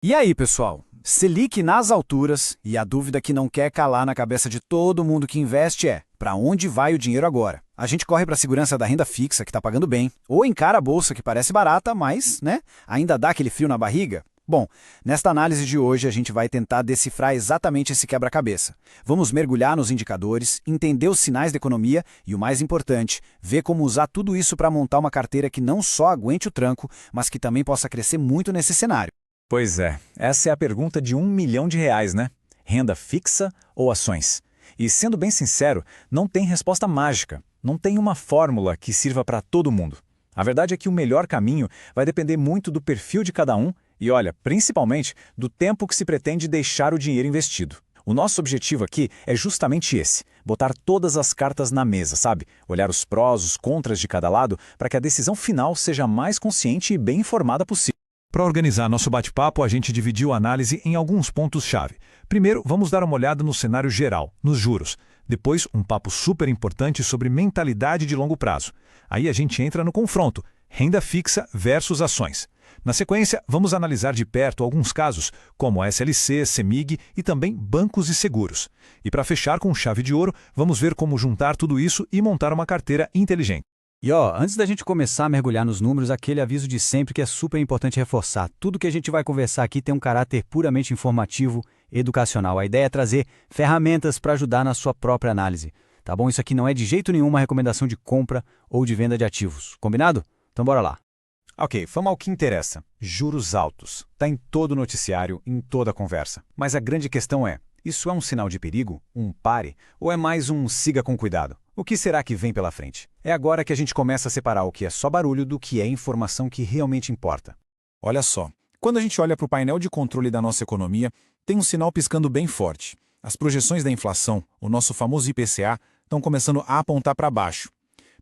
E aí, pessoal? Selic nas alturas e a dúvida que não quer calar na cabeça de todo mundo que investe é: para onde vai o dinheiro agora? A gente corre para a segurança da renda fixa, que está pagando bem, ou encara a bolsa, que parece barata, mas, ainda dá aquele frio na barriga? Bom, nesta análise de hoje a gente vai tentar decifrar exatamente esse quebra-cabeça. Vamos mergulhar nos indicadores, entender os sinais da economia e, o mais importante, ver como usar tudo isso para montar uma carteira que não só aguente o tranco, mas que também possa crescer muito nesse cenário. Pois é, essa é a pergunta de R$ 1 milhão, né? Renda fixa ou ações? E sendo bem sincero, não tem resposta mágica, não tem uma fórmula que sirva para todo mundo. A verdade é que o melhor caminho vai depender muito do perfil de cada um e, olha, principalmente do tempo que se pretende deixar o dinheiro investido. O nosso objetivo aqui é justamente esse, botar todas as cartas na mesa, sabe? Olhar os prós, os contras de cada lado para que a decisão final seja a mais consciente e bem informada possível. Para organizar nosso bate-papo, a gente dividiu a análise em alguns pontos-chave. Primeiro, vamos dar uma olhada no cenário geral, nos juros. Depois, um papo super importante sobre mentalidade de longo prazo. Aí a gente entra no confronto, renda fixa versus ações. Na sequência, vamos analisar de perto alguns casos, como a SLC, CEMIG e também bancos e seguros. E para fechar com chave de ouro, vamos ver como juntar tudo isso e montar uma carteira inteligente. E antes da gente começar a mergulhar nos números, aquele aviso de sempre que é super importante reforçar. Tudo que a gente vai conversar aqui tem um caráter puramente informativo, educacional. A ideia é trazer ferramentas para ajudar na sua própria análise. Tá bom? Isso aqui não é de jeito nenhum uma recomendação de compra ou de venda de ativos. Combinado? Então bora lá. Ok, vamos ao que interessa. Juros altos. Está em todo o noticiário, em toda a conversa. Mas a grande questão é, isso é um sinal de perigo? Um pare? Ou é mais um siga com cuidado? O que será que vem pela frente? É agora que a gente começa a separar o que é só barulho do que é informação que realmente importa. Olha só, quando a gente olha para o painel de controle da nossa economia, tem um sinal piscando bem forte. As projeções da inflação, o nosso famoso IPCA, estão começando a apontar para baixo.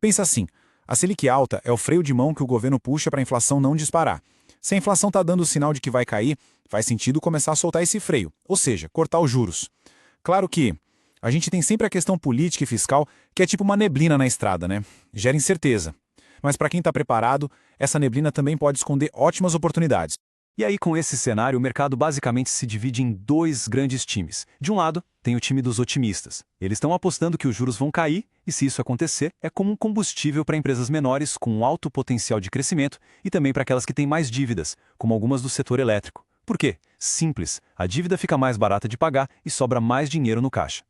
Pensa assim, a Selic alta é o freio de mão que o governo puxa para a inflação não disparar. Se a inflação está dando o sinal de que vai cair, faz sentido começar a soltar esse freio, ou seja, cortar os juros. Claro que a gente tem sempre a questão política e fiscal, que é tipo uma neblina na estrada, né? Gera incerteza. Mas para quem está preparado, essa neblina também pode esconder ótimas oportunidades. E aí, com esse cenário, o mercado basicamente se divide em dois grandes times. De um lado, tem o time dos otimistas. Eles estão apostando que os juros vão cair, e se isso acontecer, é como um combustível para empresas menores com alto potencial de crescimento e também para aquelas que têm mais dívidas, como algumas do setor elétrico. Por quê? Simples. A dívida fica mais barata de pagar e sobra mais dinheiro no caixa.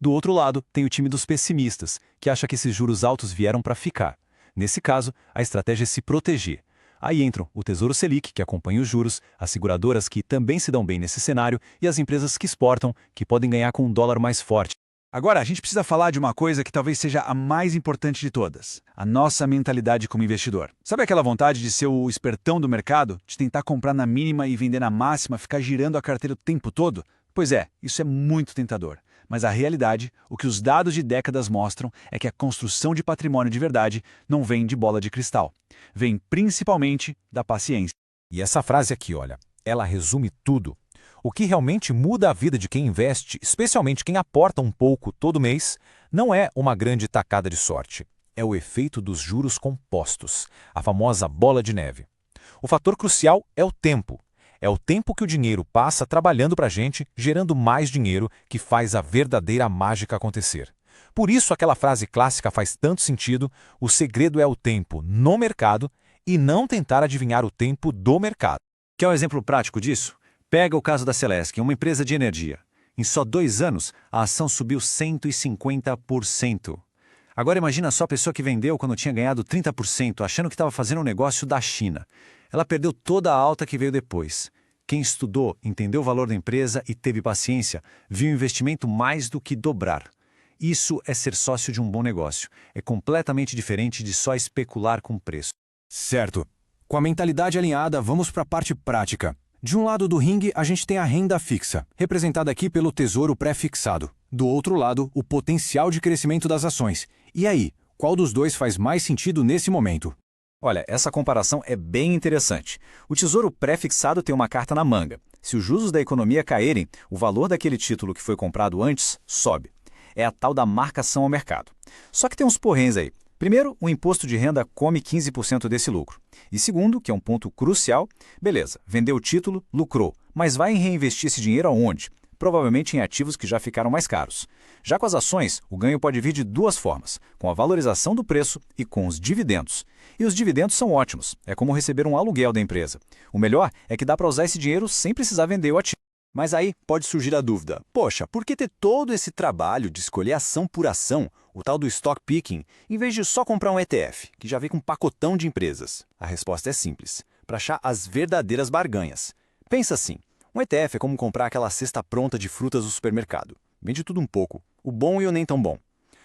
Do outro lado, tem o time dos pessimistas, que acha que esses juros altos vieram para ficar. Nesse caso, a estratégia é se proteger. Aí entram o Tesouro Selic, que acompanha os juros, as seguradoras que também se dão bem nesse cenário e as empresas que exportam, que podem ganhar com um dólar mais forte. Agora, a gente precisa falar de uma coisa que talvez seja a mais importante de todas: a nossa mentalidade como investidor. Sabe aquela vontade de ser o espertão do mercado, de tentar comprar na mínima e vender na máxima, ficar girando a carteira o tempo todo? Pois é, isso é muito tentador. Mas a realidade, o que os dados de décadas mostram, é que a construção de patrimônio de verdade não vem de bola de cristal. Vem principalmente da paciência. E essa frase aqui, olha, ela resume tudo. O que realmente muda a vida de quem investe, especialmente quem aporta um pouco todo mês, não é uma grande tacada de sorte. É o efeito dos juros compostos, a famosa bola de neve. O fator crucial é o tempo. É o tempo que o dinheiro passa trabalhando para a gente, gerando mais dinheiro, que faz a verdadeira mágica acontecer. Por isso aquela frase clássica faz tanto sentido: o segredo é o tempo no mercado e não tentar adivinhar o tempo do mercado. Quer um exemplo prático disso? Pega o caso da Celesc, uma empresa de energia. Em só 2 anos, a ação subiu 150%. Agora imagina só a pessoa que vendeu quando tinha ganhado 30%, achando que estava fazendo um negócio da China. Ela perdeu toda a alta que veio depois. Quem estudou, entendeu o valor da empresa e teve paciência, viu o investimento mais do que dobrar. Isso é ser sócio de um bom negócio. É completamente diferente de só especular com preço. Certo. Com a mentalidade alinhada, vamos para a parte prática. De um lado do ringue, a gente tem a renda fixa, representada aqui pelo tesouro pré-fixado. Do outro lado, o potencial de crescimento das ações. E aí, qual dos dois faz mais sentido nesse momento? Olha, essa comparação é bem interessante. O tesouro pré-fixado tem uma carta na manga. Se os juros da economia caírem, o valor daquele título que foi comprado antes sobe. É a tal da marcação ao mercado. Só que tem uns porréns aí. Primeiro, o imposto de renda come 15% desse lucro. E segundo, que é um ponto crucial, beleza, vendeu o título, lucrou, Mas vai reinvestir esse dinheiro aonde? Provavelmente em ativos que já ficaram mais caros. Já com as ações, o ganho pode vir de duas formas, com a valorização do preço e com os dividendos. E os dividendos são ótimos, é como receber um aluguel da empresa. O melhor é que dá para usar esse dinheiro sem precisar vender o ativo. Mas aí pode surgir a dúvida, poxa, por que ter todo esse trabalho de escolher ação por ação, o tal do stock picking, em vez de só comprar um ETF, que já vem com um pacotão de empresas? A resposta é simples, para achar as verdadeiras barganhas. Pensa assim, um ETF é como comprar aquela cesta pronta de frutas do supermercado. Vende tudo um pouco, o bom e o nem tão bom.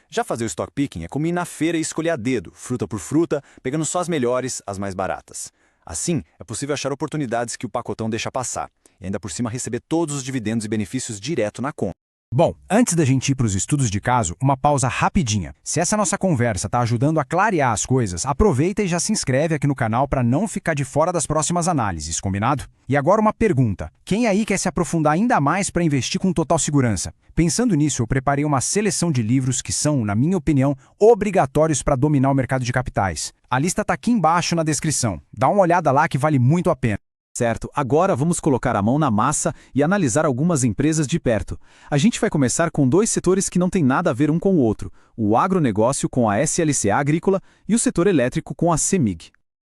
Já fazer o stock picking é como ir na feira e escolher a dedo, fruta por fruta, pegando só as melhores, as mais baratas. Assim, é possível achar oportunidades que o pacotão deixa passar, e ainda por cima receber todos os dividendos e benefícios direto na conta. Bom, antes da gente ir para os estudos de caso, uma pausa rapidinha. Se essa nossa conversa está ajudando a clarear as coisas, aproveita e já se inscreve aqui no canal para não ficar de fora das próximas análises, combinado? E agora uma pergunta. Quem aí quer se aprofundar ainda mais para investir com total segurança? Pensando nisso, eu preparei uma seleção de livros que são, na minha opinião, obrigatórios para dominar o mercado de capitais. A lista está aqui embaixo na descrição. Dá uma olhada lá que vale muito a pena. Certo, agora vamos colocar a mão na massa e analisar algumas empresas de perto. A gente vai começar com dois setores que não têm nada a ver um com o outro, o agronegócio com a SLC Agrícola e o setor elétrico com a CEMIG.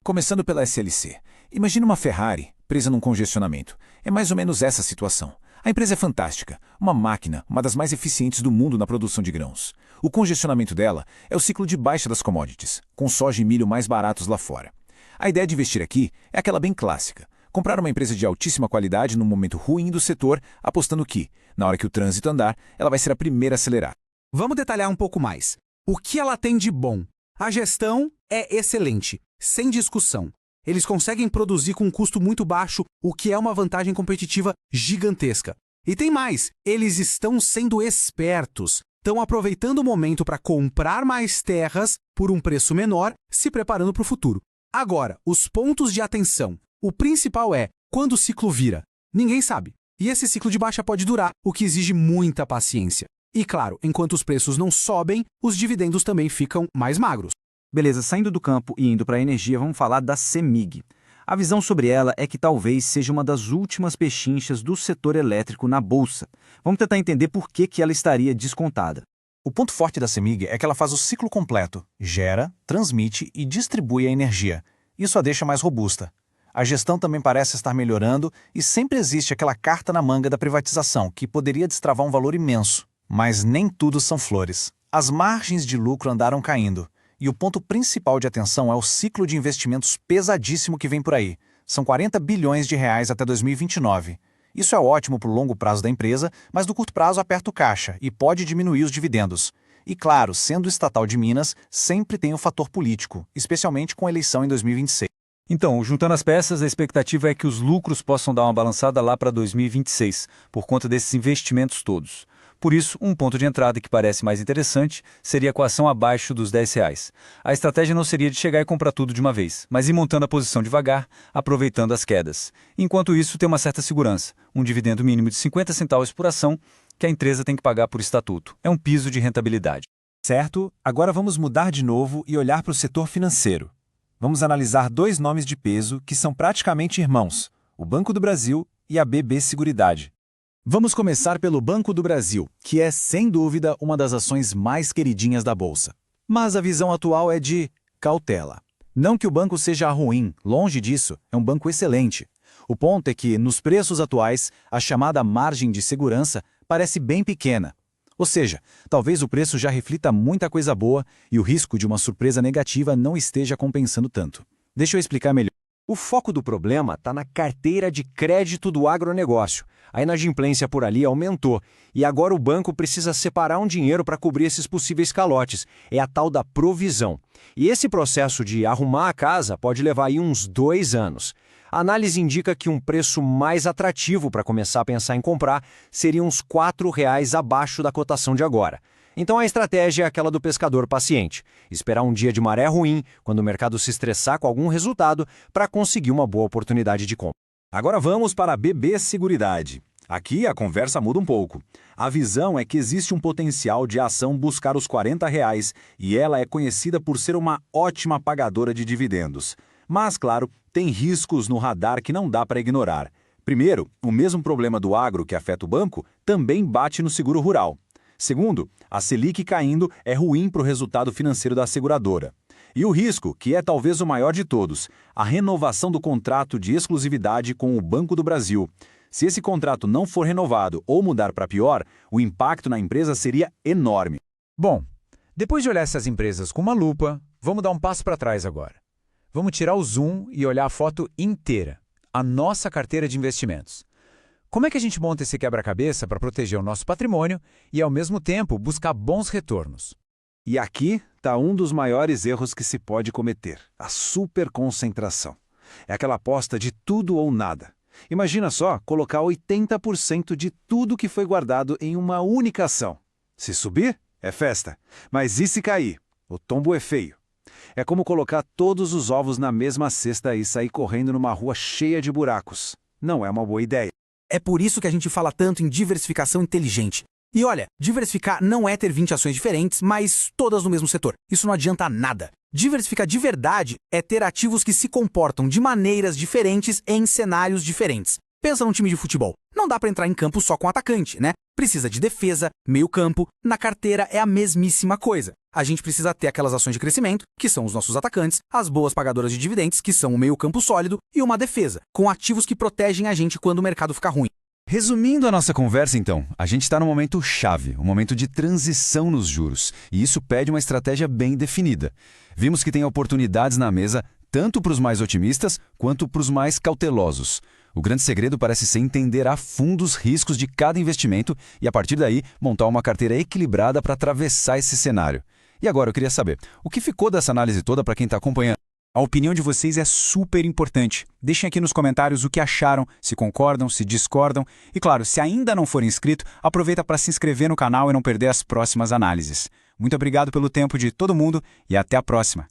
Começando pela SLC. Imagina uma Ferrari presa num congestionamento. É mais ou menos essa situação. A empresa é fantástica, uma máquina, uma das mais eficientes do mundo na produção de grãos. O congestionamento dela é o ciclo de baixa das commodities, com soja e milho mais baratos lá fora. A ideia de investir aqui é aquela bem clássica. Comprar uma empresa de altíssima qualidade num momento ruim do setor, apostando que, na hora que o trânsito andar, ela vai ser a primeira a acelerar. Vamos detalhar um pouco mais. O que ela tem de bom? A gestão é excelente, sem discussão. Eles conseguem produzir com um custo muito baixo, o que é uma vantagem competitiva gigantesca. E tem mais, eles estão sendo espertos. Estão aproveitando o momento para comprar mais terras por um preço menor, se preparando para o futuro. Agora, os pontos de atenção. O principal é, quando o ciclo vira? Ninguém sabe. E esse ciclo de baixa pode durar, o que exige muita paciência. E claro, enquanto os preços não sobem, os dividendos também ficam mais magros. Beleza, saindo do campo e indo para a energia, vamos falar da CEMIG. A visão sobre ela é que talvez seja uma das últimas pechinchas do setor elétrico na bolsa. Vamos tentar entender por que ela estaria descontada. O ponto forte da CEMIG é que ela faz o ciclo completo, gera, transmite e distribui a energia. Isso a deixa mais robusta. A gestão também parece estar melhorando e sempre existe aquela carta na manga da privatização, que poderia destravar um valor imenso. Mas nem tudo são flores. As margens de lucro andaram caindo. E o ponto principal de atenção é o ciclo de investimentos pesadíssimo que vem por aí. São 40 bilhões de reais até 2029. Isso é ótimo para o longo prazo da empresa, mas no curto prazo aperta o caixa e pode diminuir os dividendos. E claro, sendo estatal de Minas, sempre tem o fator político, especialmente com a eleição em 2026. Então, juntando as peças, a expectativa é que os lucros possam dar uma balançada lá para 2026, por conta desses investimentos todos. Por isso, um ponto de entrada que parece mais interessante seria com a ação abaixo dos R$10. A estratégia não seria de chegar e comprar tudo de uma vez, mas ir montando a posição devagar, aproveitando as quedas. Enquanto isso, tem uma certa segurança, um dividendo mínimo de 50 centavos por ação que a empresa tem que pagar por estatuto. É um piso de rentabilidade. Certo, agora vamos mudar de novo e olhar para o setor financeiro. Vamos analisar dois nomes de peso que são praticamente irmãos, o Banco do Brasil e a BB Seguridade. Vamos começar pelo Banco do Brasil, que é, sem dúvida, uma das ações mais queridinhas da Bolsa. Mas a visão atual é de cautela. Não que o banco seja ruim, longe disso, é um banco excelente. O ponto é que, nos preços atuais, a chamada margem de segurança parece bem pequena. Ou seja, talvez o preço já reflita muita coisa boa e o risco de uma surpresa negativa não esteja compensando tanto. Deixa eu explicar melhor. O foco do problema está na carteira de crédito do agronegócio. A inadimplência por ali aumentou e agora o banco precisa separar um dinheiro para cobrir esses possíveis calotes. É a tal da provisão. E esse processo de arrumar a casa pode levar aí uns 2 anos. A análise indica que um preço mais atrativo para começar a pensar em comprar seria uns R$4 abaixo da cotação de agora. Então a estratégia é aquela do pescador paciente, esperar um dia de maré ruim, quando o mercado se estressar com algum resultado, para conseguir uma boa oportunidade de compra. Agora vamos para a BB Seguridade. Aqui a conversa muda um pouco. A visão é que existe um potencial de a ação buscar os R$40 e ela é conhecida por ser uma ótima pagadora de dividendos. Mas, claro, tem riscos no radar que não dá para ignorar. Primeiro, o mesmo problema do agro que afeta o banco também bate no seguro rural. Segundo, a Selic caindo é ruim para o resultado financeiro da seguradora. E o risco, que é talvez o maior de todos, a renovação do contrato de exclusividade com o Banco do Brasil. Se esse contrato não for renovado ou mudar para pior, o impacto na empresa seria enorme. Bom, depois de olhar essas empresas com uma lupa, vamos dar um passo para trás agora. Vamos tirar o zoom e olhar a foto inteira, a nossa carteira de investimentos. Como é que a gente monta esse quebra-cabeça para proteger o nosso patrimônio e, ao mesmo tempo, buscar bons retornos? E aqui está um dos maiores erros que se pode cometer, a superconcentração. É aquela aposta de tudo ou nada. Imagina só colocar 80% de tudo que foi guardado em uma única ação. Se subir, é festa. Mas e se cair? O tombo é feio. É como colocar todos os ovos na mesma cesta e sair correndo numa rua cheia de buracos. Não é uma boa ideia. É por isso que a gente fala tanto em diversificação inteligente. E olha, diversificar não é ter 20 ações diferentes, mas todas no mesmo setor. Isso não adianta nada. Diversificar de verdade é ter ativos que se comportam de maneiras diferentes em cenários diferentes. Pensa num time de futebol. Não dá para entrar em campo só com atacante, né? Precisa de defesa, meio-campo. Na carteira é a mesmíssima coisa. A gente precisa ter aquelas ações de crescimento, que são os nossos atacantes, as boas pagadoras de dividendos, que são o meio-campo sólido, e uma defesa, com ativos que protegem a gente quando o mercado ficar ruim. Resumindo a nossa conversa, então, a gente está num momento chave, um momento de transição nos juros, e isso pede uma estratégia bem definida. Vimos que tem oportunidades na mesa, tanto para os mais otimistas quanto para os mais cautelosos. O grande segredo parece ser entender a fundo os riscos de cada investimento e, a partir daí, montar uma carteira equilibrada para atravessar esse cenário. E agora eu queria saber, o que ficou dessa análise toda para quem está acompanhando? A opinião de vocês é super importante. Deixem aqui nos comentários o que acharam, se concordam, se discordam. E claro, se ainda não for inscrito, aproveita para se inscrever no canal e não perder as próximas análises. Muito obrigado pelo tempo de todo mundo e até a próxima.